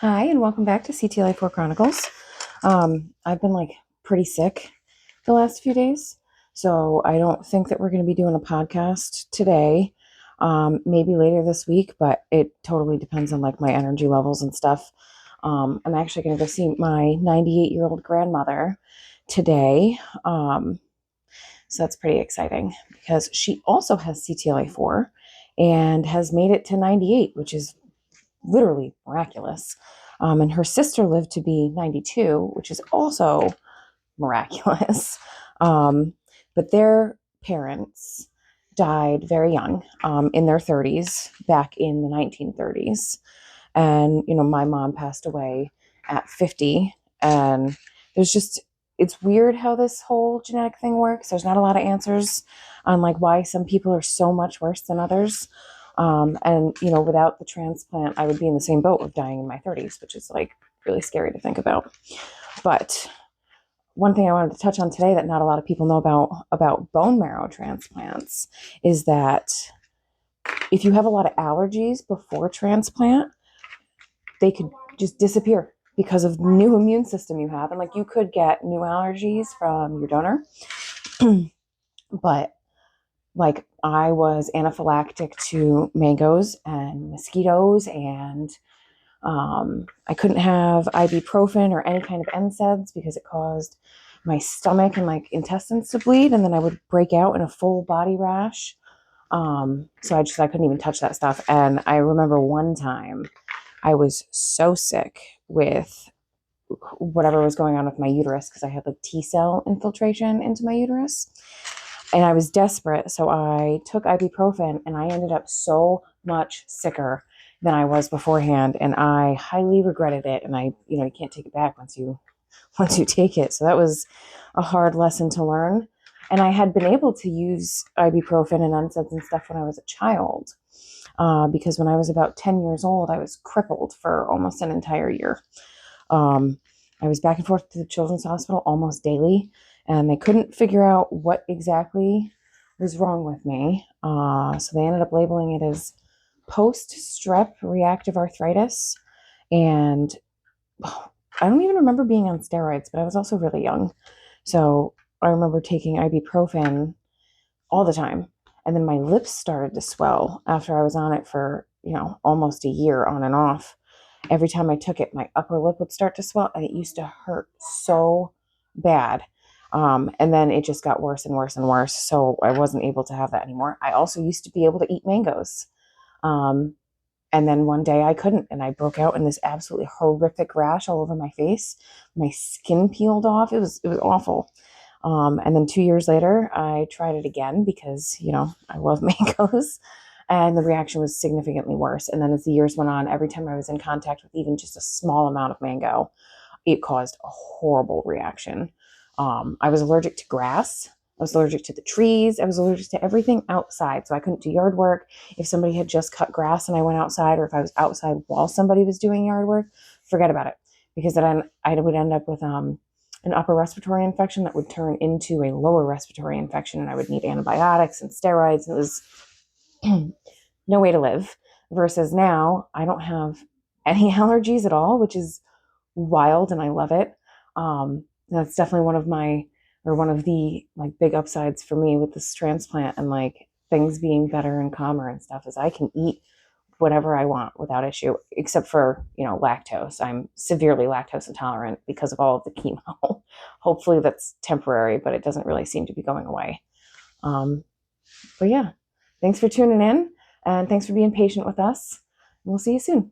Hi, and welcome back to CTLA4 Chronicles. I've been pretty sick the last few days, so I don't think that we're going to be doing a podcast today. Maybe later this week, but it totally depends on my energy levels and stuff. I'm actually going to go see my 98-year-old grandmother today. So that's pretty exciting because she also has CTLA4 and has made it to 98, which is literally miraculous. And her sister lived to be 92, which is also miraculous. But their parents died very young, in their 30s, back in the 1930s. And, my mom passed away at 50. And it's weird how this whole genetic thing works. There's not a lot of answers on why some people are so much worse than others. And without the transplant, I would be in the same boat of dying in my 30s, which is really scary to think about. But one thing I wanted to touch on today that not a lot of people know about bone marrow transplants is that if you have a lot of allergies before transplant, they could just disappear because of the new immune system you have. And you could get new allergies from your donor. But I was anaphylactic to mangoes and mosquitoes, and I couldn't have ibuprofen or any kind of NSAIDs because it caused my stomach and intestines to bleed, and then I would break out in a full body rash. So I couldn't even touch that stuff. And I remember one time I was so sick with whatever was going on with my uterus because I had T-cell infiltration into my uterus. And I was desperate, so I took ibuprofen, and I ended up so much sicker than I was beforehand, and I highly regretted it. And you can't take it back once you take it. So that was a hard lesson to learn. And I had been able to use ibuprofen and NSAIDs and stuff when I was a child, because when I was about 10 years old, I was crippled for almost an entire year. I was back and forth to the children's hospital almost daily, and they couldn't figure out what exactly was wrong with me. So they ended up labeling it as post-strep reactive arthritis. And I don't even remember being on steroids, but I was also really young. So I remember taking ibuprofen all the time. And then my lips started to swell after I was on it for, almost a year on and off. Every time I took it, my upper lip would start to swell, and it used to hurt so bad. And then it just got worse and worse and worse. So I wasn't able to have that anymore. I also used to be able to eat mangoes. And then one day I couldn't, and I broke out in this absolutely horrific rash all over my face. My skin peeled off. It was awful. And then 2 years later, I tried it again because, I love mangoes, and the reaction was significantly worse. And then as the years went on, every time I was in contact with even just a small amount of mango, it caused a horrible reaction. I was allergic to grass. I was allergic to the trees. I was allergic to everything outside. So I couldn't do yard work. If somebody had just cut grass and I went outside, or if I was outside while somebody was doing yard work, forget about it. Because then I would end up with an upper respiratory infection that would turn into a lower respiratory infection, and I would need antibiotics and steroids. And it was no way to live. Versus now, I don't have any allergies at all, which is wild, and I love it. That's definitely one of the big upsides for me with this transplant, and things being better and calmer and stuff, is I can eat whatever I want without issue, except for, lactose. I'm severely lactose intolerant because of all of the chemo. Hopefully that's temporary, but it doesn't really seem to be going away. But yeah, thanks for tuning in, and thanks for being patient with us. We'll see you soon.